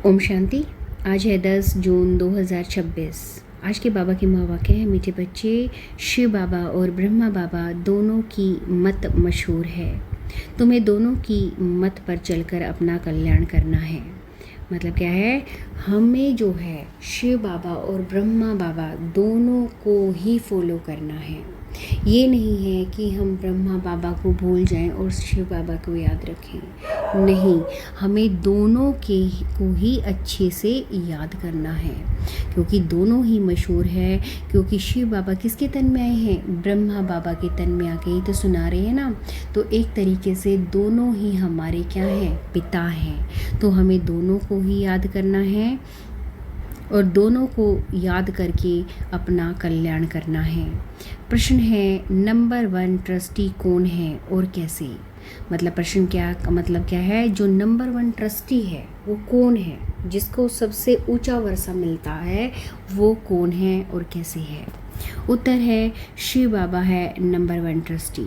ओम शांति। आज है 10 जून 2026। आज के बाबा के महावाक्य हैं, मीठे बच्चे, शिव बाबा और ब्रह्मा बाबा दोनों की मत मशहूर है। तुम्हें दोनों की मत पर चलकर अपना कल्याण करना है। मतलब क्या है, हमें जो है शिव बाबा और ब्रह्मा बाबा दोनों को ही फॉलो करना है। ये नहीं है कि हम ब्रह्मा बाबा को भूल जाएं और शिव बाबा को याद रखें। नहीं, हमें दोनों को ही अच्छे से याद करना है, क्योंकि दोनों ही मशहूर है। क्योंकि शिव बाबा किसके तन में आए हैं? ब्रह्मा बाबा के तन में आके ही तो सुना रहे हैं ना। तो एक तरीके से दोनों ही हमारे क्या हैं? पिता हैं। तो हमें दोनों को ही याद करना है और दोनों को याद करके अपना कल्याण करना है। प्रश्न है, नंबर 1 ट्रस्टी कौन है और कैसे? मतलब प्रश्न मतलब क्या है, जो नंबर 1 ट्रस्टी है वो कौन है? जिसको सबसे ऊंचा वर्षा मिलता है वो कौन है और कैसे है? उत्तर है, शिव बाबा है नंबर 1 ट्रस्टी।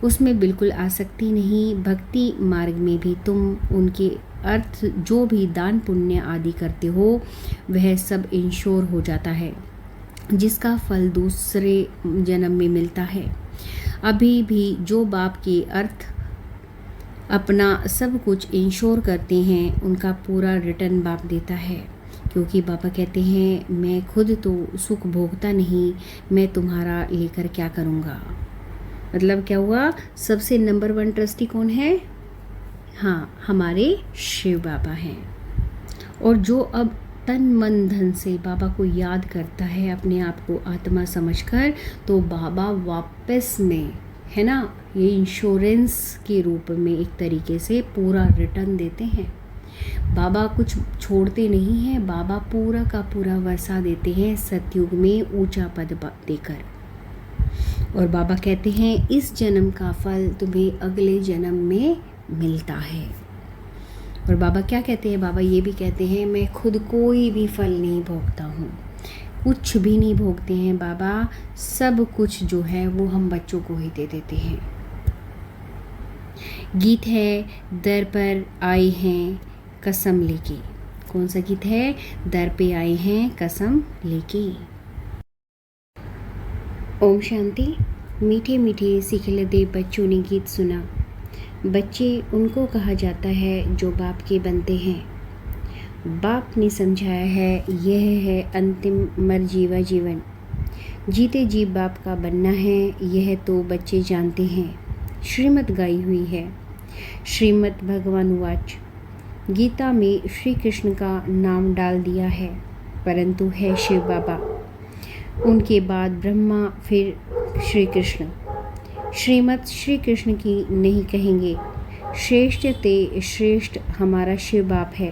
उसमें बिल्कुल आसक्ति नहीं। भक्ति मार्ग में भी तुम उनके अर्थ जो भी दान पुण्य आदि करते हो वह सब इंश्योर हो जाता है, जिसका फल दूसरे जन्म में मिलता है। अभी भी जो बाप के अर्थ अपना सब कुछ इंश्योर करते हैं उनका पूरा रिटर्न बाप देता है। क्योंकि बाबा कहते हैं, मैं खुद तो सुख भोगता नहीं, मैं तुम्हारा लेकर क्या करूँगा। मतलब क्या हुआ, सबसे नंबर 1 ट्रस्टी कौन है? हाँ, हमारे शिव बाबा हैं। और जो अब तन मन धन से बाबा को याद करता है अपने आप को आत्मा समझकर, तो बाबा वापस में है ना, ये इंश्योरेंस के रूप में एक तरीके से पूरा रिटर्न देते हैं। बाबा कुछ छोड़ते नहीं हैं, बाबा पूरा का पूरा वर्षा देते हैं सतयुग में ऊंचा पद देकर। और बाबा कहते हैं, इस जन्म का फल तुम्हें अगले जन्म में मिलता है। और बाबा क्या कहते हैं? बाबा ये भी कहते हैं, मैं खुद कोई भी फल नहीं भोगता हूँ, कुछ भी नहीं भोगते हैं बाबा। सब कुछ जो है वो हम बच्चों को ही दे देते हैं। गीत है, दर पर आए हैं कसम लेके। कौन सा गीत है? दर पे आए हैं कसम लेके। ओम शांति। मीठे मीठे सिखलते बच्चों ने गीत सुना। बच्चे उनको कहा जाता है जो बाप के बनते हैं। बाप ने समझाया है, यह है अंतिम मरजीवा जीवन। जीते जी बाप का बनना है, यह तो बच्चे जानते हैं। श्रीमत गाई हुई है। श्रीमत भगवान वाच। गीता में श्री कृष्ण का नाम डाल दिया है, परंतु है शिव बाबा। उनके बाद ब्रह्मा, फिर श्री कृष्ण। श्रीमत श्री कृष्ण की नहीं कहेंगे। श्रेष्ठ ते श्रेष्ठ हमारा शिव बाप है।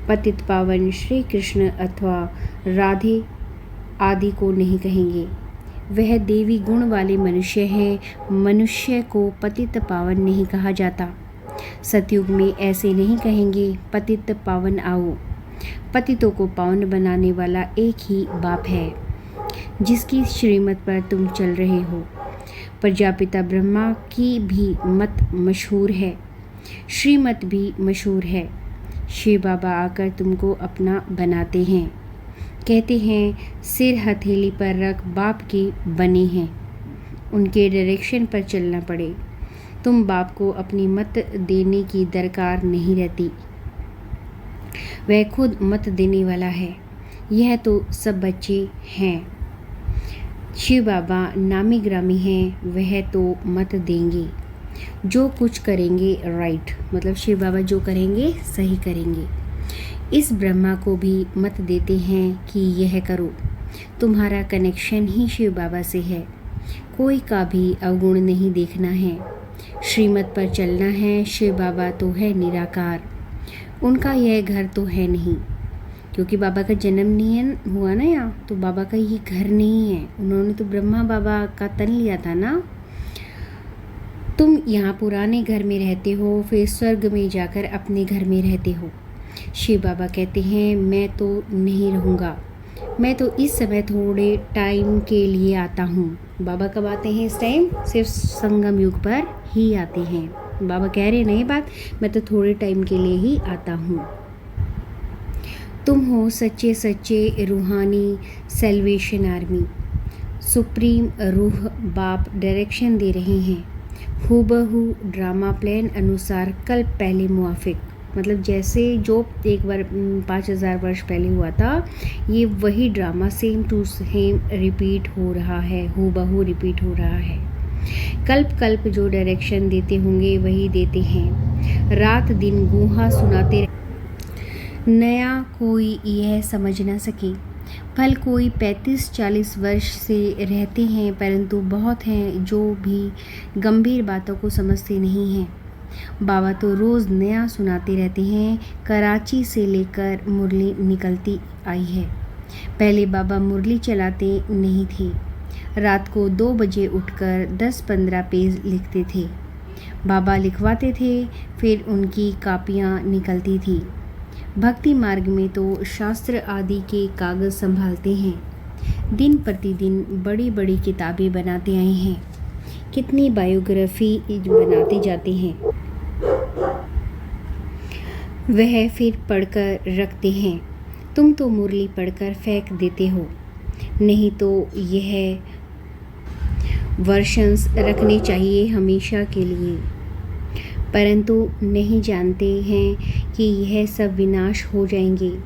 पतित पावन श्री कृष्ण अथवा राधे आदि को नहीं कहेंगे। वह देवी गुण वाले मनुष्य हैं। मनुष्य को पतित पावन नहीं कहा जाता। सतयुग में ऐसे नहीं कहेंगे, पतित पावन आओ। पतितों को पावन बनाने वाला एक ही बाप है, जिसकी श्रीमत पर तुम चल रहे हो। प्रजापिता ब्रह्मा की भी मत मशहूर है, श्रीमत भी मशहूर है। शिव बाबा आकर तुमको अपना बनाते हैं। कहते हैं, सिर हथेली पर रख बाप के बने हैं, उनके डायरेक्शन पर चलना पड़े। तुम बाप को अपनी मत देने की दरकार नहीं रहती, वह खुद मत देने वाला है। यह तो सब बच्चे हैं। शिव बाबा नामी ग्रामी हैं, वह तो मत देंगे। जो कुछ करेंगे राइट, मतलब शिव बाबा जो करेंगे सही करेंगे। इस ब्रह्मा को भी मत देते हैं कि यह करो। तुम्हारा कनेक्शन ही शिव बाबा से है। कोई का भी अवगुण नहीं देखना है, श्रीमत पर चलना है। शिव बाबा तो है निराकार, उनका यह घर तो है नहीं, क्योंकि बाबा का जन्म नहीं है हुआ ना यहाँ, तो बाबा का ये घर नहीं है। उन्होंने तो ब्रह्मा बाबा का तन लिया था ना। तुम यहाँ पुराने घर में रहते हो, फिर स्वर्ग में जाकर अपने घर में रहते हो। शिव बाबा कहते हैं, मैं तो नहीं रहूँगा, मैं तो इस समय थोड़े टाइम के लिए आता हूँ। बाबा कब आते हैं? इस टाइम सिर्फ संगम युग पर ही आते हैं। बाबा कह रहे नहीं बात, मैं तो थोड़े टाइम के लिए ही आता हूँ। तुम हो सच्चे सच्चे रूहानी सेल्वेशन आर्मी। सुप्रीम रूह बाप डायरेक्शन दे रहे हैं, हूबहू ड्रामा प्लान अनुसार कल पहले मुआफिक। मतलब जैसे जो एक बार 5000 वर्ष पहले हुआ था, ये वही drama same to same repeat हो रहा है, हूबहू रिपीट हो रहा है। कल्प कल्प जो डायरेक्शन देते होंगे वही देते हैं, रात दिन गूंहा सुनाते, नया कोई यह समझ ना सके। फल कोई 35-40 वर्ष से रहते हैं, परंतु बहुत हैं जो भी गंभीर बातों को समझते नहीं हैं। बाबा तो रोज़ नया सुनाते रहते हैं। कराची से लेकर मुरली निकलती आई है। पहले बाबा मुरली चलाते नहीं थे, रात को 2 बजे उठकर 10-15 पेज लिखते थे। बाबा लिखवाते थे, फिर उनकी कापियाँ निकलती थी। भक्ति मार्ग में तो शास्त्र आदि के कागज़ संभालते हैं। दिन प्रतिदिन बड़ी बड़ी किताबें बनाते आए हैं, कितनी बायोग्राफी बनाते जाते हैं, वह फिर पढ़कर रखते हैं। तुम तो मुरली पढ़कर फेंक देते हो, नहीं तो यह वर्शंस रखने चाहिए हमेशा के लिए, परंतु नहीं जानते हैं कि यह सब विनाश हो जाएंगे।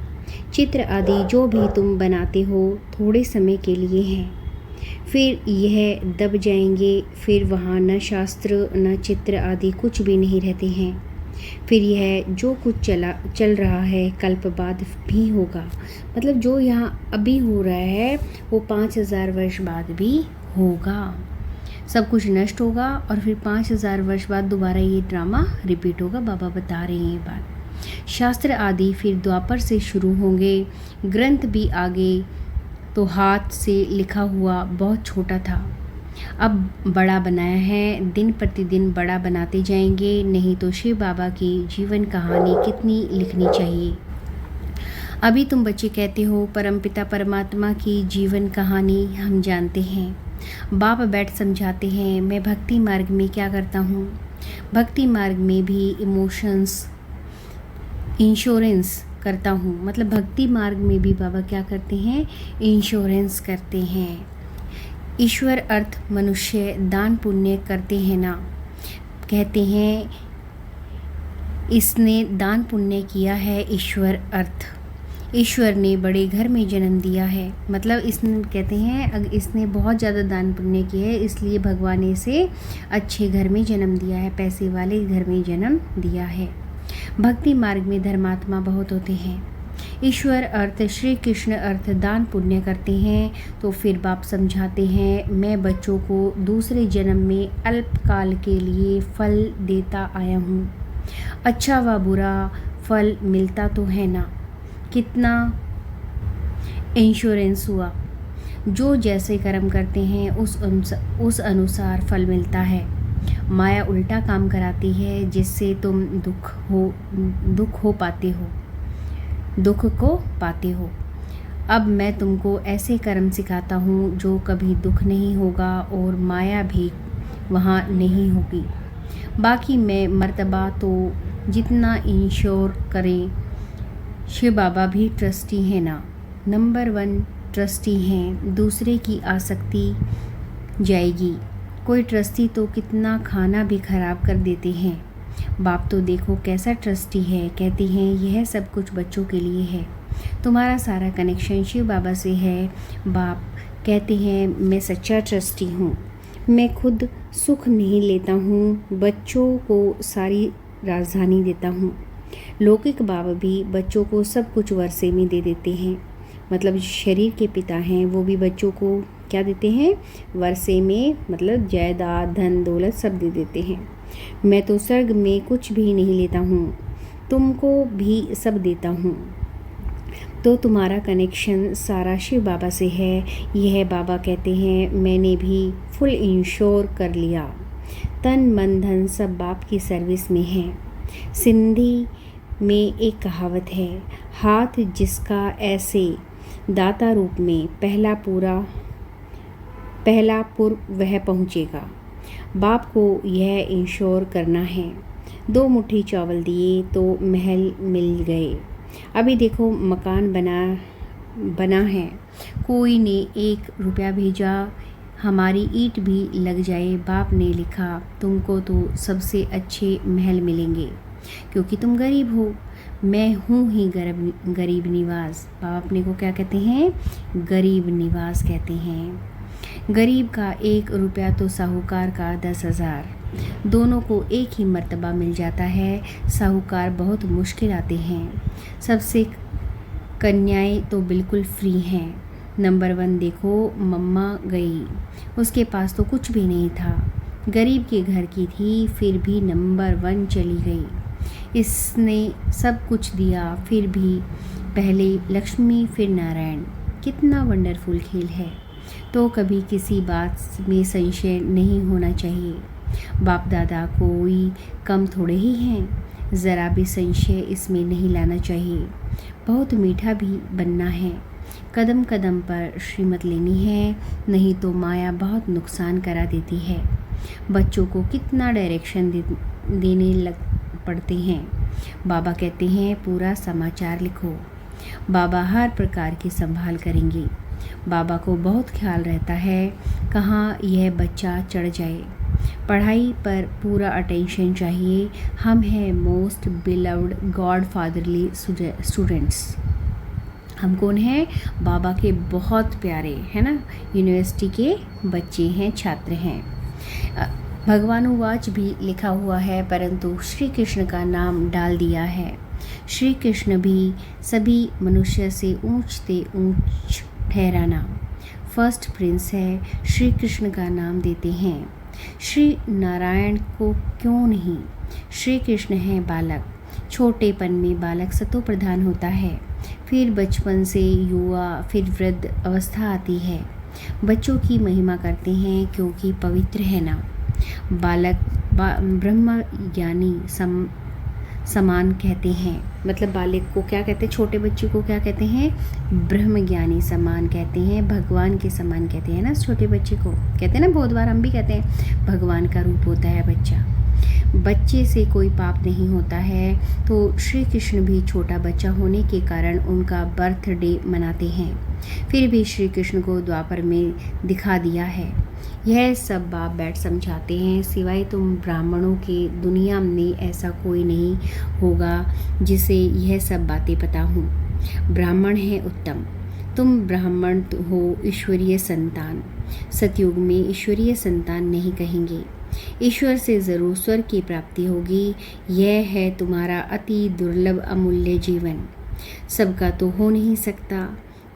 चित्र आदि जो भी तुम बनाते हो थोड़े समय के लिए हैं, फिर यह दब जाएंगे। फिर वहाँ न शास्त्र न चित्र आदि कुछ भी नहीं रहते हैं। फिर यह जो कुछ चल रहा है कल्प बाद भी होगा। मतलब जो यहाँ अभी हो रहा है वो 5000 वर्ष बाद भी होगा। सब कुछ नष्ट होगा और फिर 5000 वर्ष बाद दोबारा ये ड्रामा रिपीट होगा। बाबा बता रहे हैं ये बात। शास्त्र आदि फिर द्वापर से शुरू होंगे। ग्रंथ भी आगे तो हाथ से लिखा हुआ बहुत छोटा था, अब बड़ा बनाया है। दिन प्रतिदिन बड़ा बनाते जाएंगे, नहीं तो शिव बाबा की जीवन कहानी कितनी लिखनी चाहिए। अभी तुम बच्चे कहते हो परमपिता परमात्मा की जीवन कहानी हम जानते हैं। बाप बैठ समझाते हैं। मैं भक्ति मार्ग में क्या करता हूँ, भक्ति मार्ग में भी इमोशंस इंश्योरेंस करता हूँ। मतलब भक्ति मार्ग में भी बाबा क्या करते हैं, इंश्योरेंस करते हैं। ईश्वर अर्थ मनुष्य दान पुण्य करते हैं ना, कहते हैं इसने दान पुण्य किया है। ईश्वर अर्थ ईश्वर ने बड़े घर में जन्म दिया है। मतलब इसने कहते हैं अगर इसने बहुत ज़्यादा दान पुण्य किया है, इसलिए भगवान ने इसे अच्छे घर में जन्म दिया है, पैसे वाले घर में जन्म दिया है। भक्ति मार्ग में धर्मात्मा बहुत होते हैं। ईश्वर अर्थ श्री कृष्ण अर्थ दान पुण्य करते हैं। तो फिर बाप समझाते हैं मैं बच्चों को दूसरे जन्म में अल्पकाल के लिए फल देता आया हूँ। अच्छा व बुरा फल मिलता तो है ना, कितना इंश्योरेंस हुआ। जो जैसे कर्म करते हैं उस अनुसार फल मिलता है। माया उल्टा काम कराती है, जिससे तुम दुख को पाते हो। अब मैं तुमको ऐसे कर्म सिखाता हूँ जो कभी दुख नहीं होगा और माया भी वहाँ नहीं होगी। बाकी मैं मर्तबा तो जितना इंश्योर करें, शिव बाबा भी ट्रस्टी हैं ना, नंबर 1 ट्रस्टी हैं। दूसरे की आसक्ति जाएगी। कोई ट्रस्टी तो कितना खाना भी खराब कर देते हैं। बाप तो देखो कैसा ट्रस्टी है। कहती हैं यह सब कुछ बच्चों के लिए है, तुम्हारा सारा कनेक्शन शिव बाबा से है। बाप कहते हैं मैं सच्चा ट्रस्टी हूँ, मैं खुद सुख नहीं लेता हूँ, बच्चों को सारी राजधानी देता हूँ। लौकिक बाबा भी बच्चों को सब कुछ वर्षे में दे देते हैं। मतलब शरीर के पिता हैं वो भी बच्चों को क्या देते हैं, वर्षे में। मतलब जायदाद धन दौलत सब दे देते हैं। मैं तो स्वर्ग में कुछ भी नहीं लेता हूँ, तुमको भी सब देता हूँ। तो तुम्हारा कनेक्शन सारा शिव बाबा से है। यह बाबा कहते हैं मैंने भी फुल इंश्योर कर लिया, तन मन धन सब बाप की सर्विस में है। सिंधी में एक कहावत है, हाथ जिसका ऐसे दाता रूप में पहला पुर वह पहुँचेगा। बाप को यह इंश्योर करना है। 2 मुट्ठी चावल दिए तो महल मिल गए। अभी देखो मकान बना है, कोई ने 1 रुपया भेजा, हमारी ईंट भी लग जाए। बाप ने लिखा तुमको तो सबसे अच्छे महल मिलेंगे क्योंकि तुम गरीब हो। मैं हूँ ही गरीब निवास। बाप अपने को क्या कहते हैं? गरीब निवास कहते हैं। गरीब का 1 रुपया तो साहूकार का 10,000। दोनों को एक ही मर्तबा मिल जाता है। साहूकार बहुत मुश्किल आते हैं। सबसे कन्याएं तो बिल्कुल फ्री हैं। नंबर 1 देखो, मम्मा गई, उसके पास तो कुछ भी नहीं था। गरीब के घर की थी, फिर भी नंबर 1 चली गई। इसने सब कुछ दिया, फिर भी पहले लक्ष्मी फिर नारायण। कितना वंडरफुल खेल है। तो कभी किसी बात में संशय नहीं होना चाहिए। बाप दादा कोई कम थोड़े ही हैं। ज़रा भी संशय इसमें नहीं लाना चाहिए। बहुत मीठा भी बनना है। कदम कदम पर श्रीमत लेनी है, नहीं तो माया बहुत नुकसान करा देती है। बच्चों को कितना डायरेक्शन देने लग पड़ते हैं। बाबा कहते हैं पूरा समाचार लिखो। बाबा हर प्रकार की संभाल करेंगे। बाबा को बहुत ख्याल रहता है कहाँ यह बच्चा चढ़ जाए। पढ़ाई पर पूरा अटेंशन चाहिए। हम हैं most beloved God fatherly students. हम कौन हैं? बाबा के बहुत प्यारे, है ना, यूनिवर्सिटी के बच्चे हैं, छात्र हैं। भगवानुवाच भी लिखा हुआ है, परंतु श्री कृष्ण का नाम डाल दिया है। श्री कृष्ण भी सभी मनुष्य से ऊंच ठहराना। फर्स्ट प्रिंस है, श्री कृष्ण का नाम देते हैं। श्री नारायण को क्यों नहीं? श्री कृष्ण है बालक। छोटेपन में बालक सतो प्रधान होता है, फिर बचपन से युवा, फिर वृद्ध अवस्था आती है। बच्चों की महिमा करते हैं क्योंकि पवित्र है ना। बालक ब्रह्म ज्ञानी समान कहते हैं। मतलब बालक को क्या कहते हैं? छोटे बच्चे को क्या कहते हैं? ब्रह्म ज्ञानी समान कहते हैं, भगवान के समान कहते हैं ना। छोटे बच्चे को कहते हैं ना, बहुत बार हम भी कहते हैं भगवान का रूप होता है बच्चा। बच्चे से कोई पाप नहीं होता है, तो श्री कृष्ण भी छोटा बच्चा होने के कारण उनका बर्थडे मनाते हैं। फिर भी श्री कृष्ण को द्वापर में दिखा दिया है। यह सब बाप बैठ समझाते हैं। सिवाय तुम ब्राह्मणों के दुनिया में ऐसा कोई नहीं होगा जिसे यह सब बातें पता हों। ब्राह्मण है उत्तम। तुम ब्राह्मण हो, ईश्वरीय संतान। सतयुग में ईश्वरीय संतान नहीं कहेंगे। ईश्वर से ज़रूर स्वर्ग की प्राप्ति होगी। यह है तुम्हारा अति दुर्लभ अमूल्य जीवन। सबका तो हो नहीं सकता।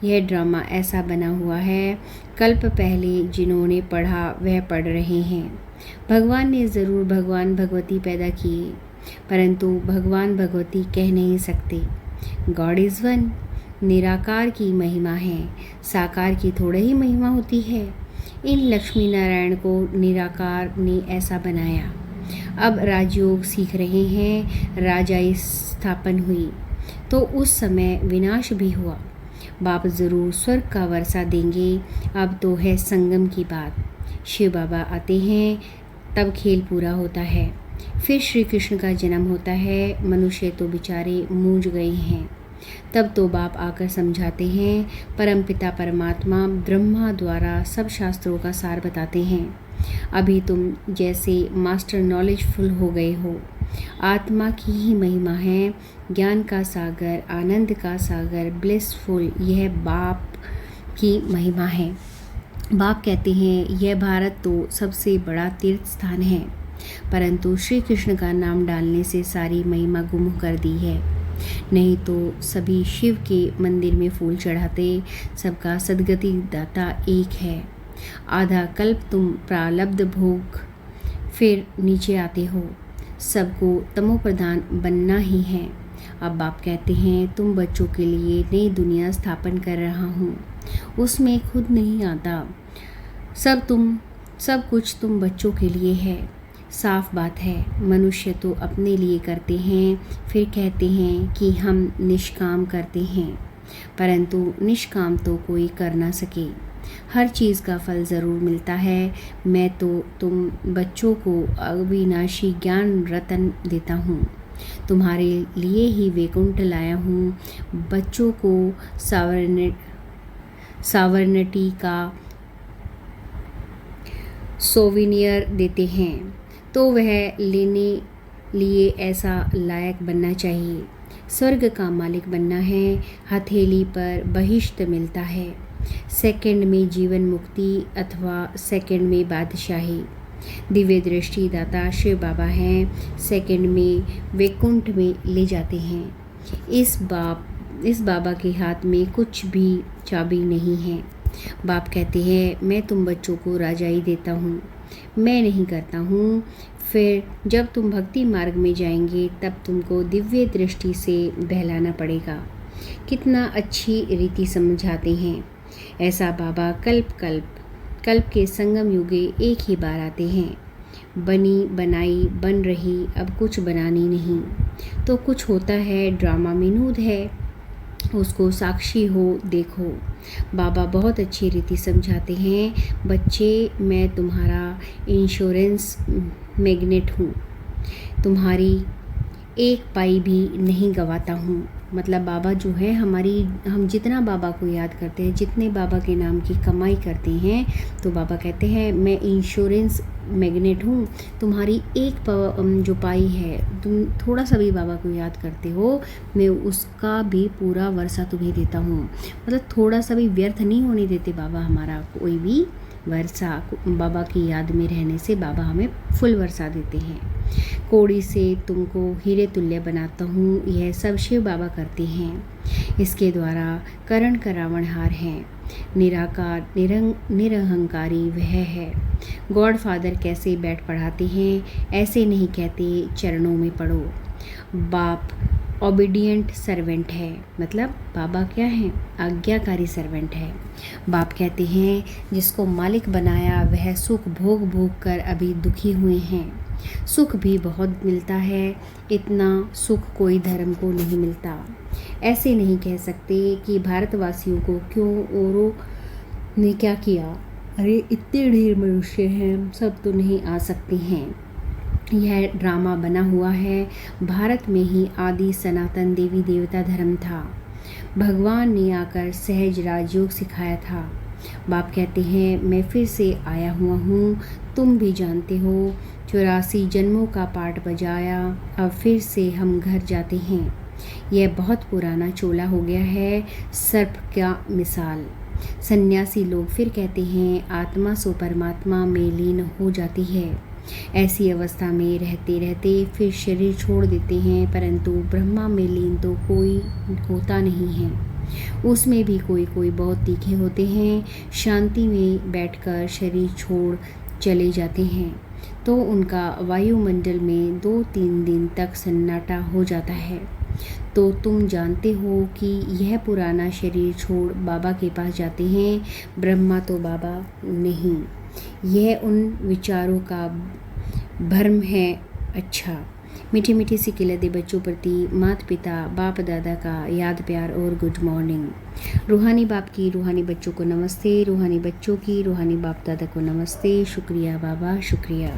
यह ड्रामा ऐसा बना हुआ है, कल्प पहले जिन्होंने पढ़ा वह पढ़ रहे हैं। भगवान ने ज़रूर भगवान भगवती पैदा किए, परंतु भगवान भगवती कह नहीं सकते। God is one. निराकार की महिमा है, साकार की थोड़ी ही महिमा होती है। इन लक्ष्मी नारायण को निराकार ने ऐसा बनाया। अब राजयोग सीख रहे हैं। राजाई स्थापन हुई तो उस समय विनाश भी हुआ। बाप ज़रूर स्वर्ग का वर्षा देंगे। अब तो है संगम की बात। शिव बाबा आते हैं तब खेल पूरा होता है। फिर श्री कृष्ण का जन्म होता है। मनुष्य तो बेचारे मूंझ गए हैं। तब तो बाप आकर समझाते हैं। परमपिता परमात्मा ब्रह्मा द्वारा सब शास्त्रों का सार बताते हैं। अभी तुम जैसे मास्टर नॉलेजफुल हो गए हो। आत्मा की ही महिमा है। ज्ञान का सागर, आनंद का सागर, ब्लिसफुल, यह बाप की महिमा है। बाप कहते हैं यह भारत तो सबसे बड़ा तीर्थ स्थान है, परंतु श्री कृष्ण का नाम डालने से सारी महिमा गुम कर दी है। नहीं तो सभी शिव के मंदिर में फूल चढ़ाते। सबका सदगति दाता एक है। आधा कल्प तुम प्रारब्ध भोग फिर नीचे आते हो। सबको तमोप्रधान बनना ही है। अब बाप कहते हैं तुम बच्चों के लिए नई दुनिया स्थापन कर रहा हूँ। उसमें खुद नहीं आता। सब कुछ तुम बच्चों के लिए है। साफ बात है। मनुष्य तो अपने लिए करते हैं, फिर कहते हैं कि हम निष्काम करते हैं, परंतु निष्काम तो कोई कर ना सके। हर चीज़ का फल ज़रूर मिलता है। मैं तो तुम बच्चों को अविनाशी ज्ञान रतन देता हूँ। तुम्हारे लिए ही वैकुंठ लाया हूँ। बच्चों को सावर्निटी का सोविनियर देते हैं तो वह लेने लिए ऐसा लायक बनना चाहिए। स्वर्ग का मालिक बनना है, हथेली पर बहिश्त मिलता है। सेकंड में जीवन मुक्ति अथवा सेकंड में बादशाही। दिव्य दृष्टि दाता शिव बाबा हैं, सेकंड में वैकुंठ में ले जाते हैं। इस बाबा के हाथ में कुछ भी चाबी नहीं है। बाप कहते हैं मैं तुम बच्चों को राजाई देता हूँ, मैं नहीं करता हूँ। फिर जब तुम भक्ति मार्ग में जाएंगे तब तुमको दिव्य दृष्टि से बहलाना पड़ेगा। कितना अच्छी रीति समझाते हैं। ऐसा बाबा कल्प के संगम युगे एक ही बार आते हैं। बनी बनाई बन रही, अब कुछ बनानी नहीं। तो कुछ होता है, ड्रामा में नूद है, उसको साक्षी हो देखो। बाबा बहुत अच्छी रीति समझाते हैं। बच्चे, मैं तुम्हारा इंश्योरेंस मैग्नेट हूँ, तुम्हारी एक पाई भी नहीं गवाता हूँ। मतलब बाबा जो है हम जितना बाबा को याद करते हैं, जितने बाबा के नाम की कमाई करते हैं, तो बाबा कहते हैं मैं इंश्योरेंस मैग्नेट हूँ। तुम्हारी एक जो पाई है, तुम थोड़ा सा भी बाबा को याद करते हो, मैं उसका भी पूरा वर्षा तुम्हें देता हूँ। मतलब थोड़ा सा भी व्यर्थ नहीं होने देते बाबा हमारा कोई भी वर्षा। बाबा की याद में रहने से बाबा हमें फुल वर्षा देते हैं। कोड़ी से तुमको हीरे तुल्य बनाता हूँ, यह सब शिव बाबा करते हैं। इसके द्वारा करण का रावणहार हैं। निराकार निरहंकारी वह है। गॉड फादर कैसे बैठ पढ़ाते हैं, ऐसे नहीं कहते चरणों में पढ़ो। बाप ओबीडियंट सर्वेंट है, मतलब बाबा क्या है, आज्ञाकारी सर्वेंट है। बाप कहते हैं जिसको मालिक बनाया वह सुख भोग भोग कर अभी दुखी हुए हैं। सुख भी बहुत मिलता है, इतना सुख कोई धर्म को नहीं मिलता। ऐसे नहीं कह सकते कि भारतवासियों को क्यों औरों ने क्या किया, अरे इतने ढेर मनुष्य हैं, सब तो नहीं आ सकते हैं। यह ड्रामा बना हुआ है। भारत में ही आदि सनातन देवी देवता धर्म था। भगवान ने आकर सहज राजयोग सिखाया था। बाप कहते हैं मैं फिर से आया हुआ हूँ, तुम भी जानते हो 84 जन्मों का पाठ बजाया, अब फिर से हम घर जाते हैं। यह बहुत पुराना चोला हो गया है, सर्प का मिसाल। सन्यासी लोग फिर कहते हैं आत्मा सो परमात्मा में लीन हो जाती है। ऐसी अवस्था में रहते रहते फिर शरीर छोड़ देते हैं, परंतु ब्रह्मा में लीन तो कोई होता नहीं है। उसमें भी कोई बहुत तीखे होते हैं, शांति में बैठकर शरीर छोड़ चले जाते हैं तो उनका वायुमंडल में 2-3 दिन तक सन्नाटा हो जाता है। तो तुम जानते हो कि यह पुराना शरीर छोड़ बाबा के पास जाते हैं। ब्रह्मा तो बाबा नहीं, यह उन विचारों का भ्रम है। अच्छा, मीठी मीठी सी किलते बच्चों प्रति माता पिता बाप दादा का याद प्यार और गुड मॉर्निंग। रूहानी बाप की रूहानी बच्चों को नमस्ते, रूहानी बच्चों की रूहानी बाप दादा को नमस्ते। शुक्रिया बाबा, शुक्रिया।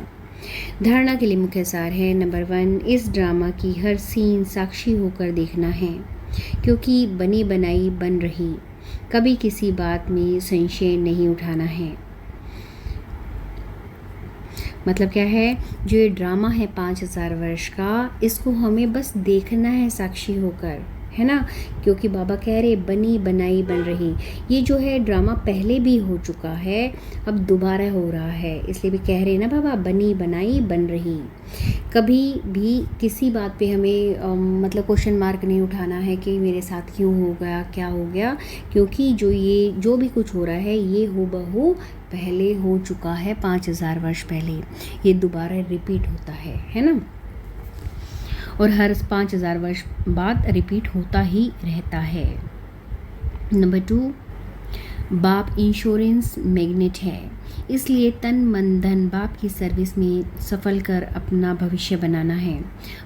धारणा के लिए मुख्य सार है, नंबर 1, इस ड्रामा की हर सीन साक्षी होकर देखना है, क्योंकि बनी बनाई बन रही। कभी किसी बात में संशय नहीं उठाना है। मतलब क्या है, जो ये ड्रामा है 5000 वर्ष का, इसको हमें बस देखना है साक्षी होकर, है ना। क्योंकि बाबा कह रहे बनी बनाई बन रही। ये जो है ड्रामा पहले भी हो चुका है, अब दोबारा हो रहा है, इसलिए भी कह रहे ना बाबा बनी बनाई बन रही। कभी भी किसी बात पे हमें मतलब क्वेश्चन मार्क नहीं उठाना है कि मेरे साथ क्यों हो गया, क्या हो गया, क्योंकि जो भी कुछ हो रहा है ये हूबहू पहले हो चुका है 5000 वर्ष पहले। ये दोबारा रिपीट होता है ना। और हर 5000 वर्ष बाद रिपीट होता ही रहता है। नंबर 2, बाप इंश्योरेंस मैग्नेट है, इसलिए तन मन धन बाप की सर्विस में सफल कर अपना भविष्य बनाना है।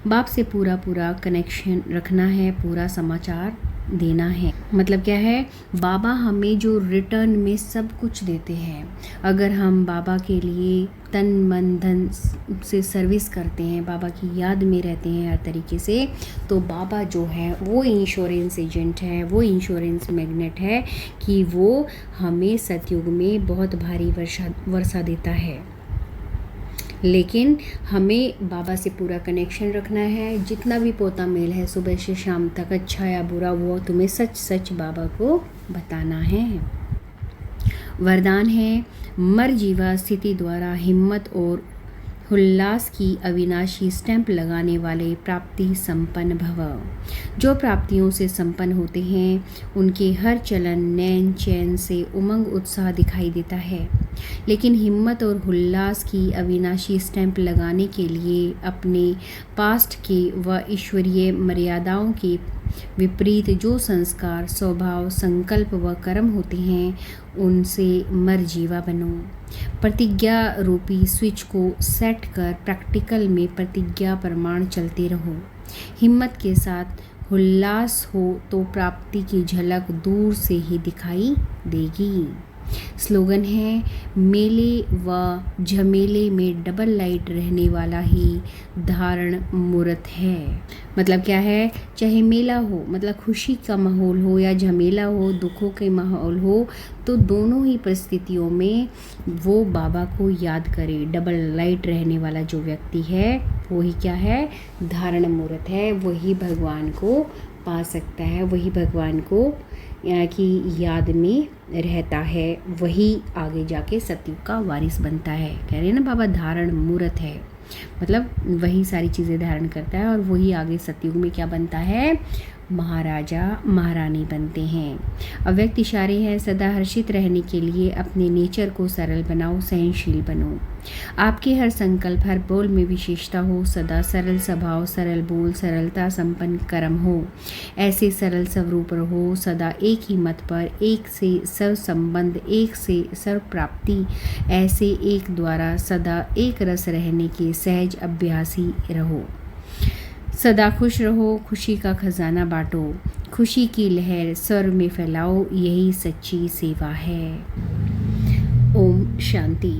बाप से पूरा कनेक्शन रखना है, पूरा समाचार देना है। मतलब क्या है, बाबा हमें जो रिटर्न में सब कुछ देते हैं। अगर हम बाबा के लिए तन मन धन से सर्विस करते हैं, बाबा की याद में रहते हैं हर तरीके से, तो बाबा जो है वो इंश्योरेंस एजेंट है, वो इंश्योरेंस मैग्नेट है कि वो हमें सतयुग में बहुत भारी वर्षा देता है। लेकिन हमें बाबा से पूरा कनेक्शन रखना है। जितना भी पोता मेल है सुबह से शाम तक, अच्छा या बुरा, वो तुम्हें सच सच बाबा को बताना है। वरदान है, मर जीवा स्थिति द्वारा हिम्मत और उल्लास की अविनाशी स्टैंप लगाने वाले प्राप्ति संपन्न भव। जो प्राप्तियों से संपन्न होते हैं उनके हर चलन नैन चैन से उमंग उत्साह दिखाई देता है। लेकिन हिम्मत और उल्लास की अविनाशी स्टैंप लगाने के लिए अपने पास्ट के व ईश्वरीय मर्यादाओं के विपरीत जो संस्कार, स्वभाव, संकल्प व कर्म होते हैं उनसे मरजीवा बनो। प्रतिज्ञा रूपी स्विच को सेट कर प्रैक्टिकल में प्रतिज्ञा प्रमाण चलते रहो। हिम्मत के साथ उल्लास हो तो प्राप्ति की झलक दूर से ही दिखाई देगी। स्लोगन है, मेले व झमेले में डबल लाइट रहने वाला ही धारण मूर्त है। मतलब क्या है, चाहे मेला हो, मतलब खुशी का माहौल हो, या झमेला हो, दुखों के माहौल हो, तो दोनों ही परिस्थितियों में वो बाबा को याद करे। डबल लाइट रहने वाला जो व्यक्ति है वही क्या है, धारण मूर्त है, वही भगवान को पा सकता है, वही भगवान को की याद में रहता है, वही आगे जाके सतयुग का वारिस बनता है। कह रहे हैं ना बाबा धारण मूर्त है, मतलब वही सारी चीज़ें धारण करता है और वही आगे सतयुग में क्या बनता है, महाराजा महारानी बनते हैं। अव्यक्त इशारे हैं, सदा हर्षित रहने के लिए अपने नेचर को सरल बनाओ, सहनशील बनो। आपके हर संकल्प, हर बोल में विशेषता हो, सदा सरल स्वभाव, सरल बोल, सरलता संपन्न कर्म हो। ऐसे सरल स्वरूप रहो, सदा एक ही मत पर, एक से सर्व संबंध, एक से सर्व प्राप्ति, ऐसे एक द्वारा सदा एक रस रहने के सहज अभ्यासी रहो। सदा खुश रहो, खुशी का खजाना बांटो, खुशी की लहर स्वर में फैलाओ, यही सच्ची सेवा है। ओम शांति।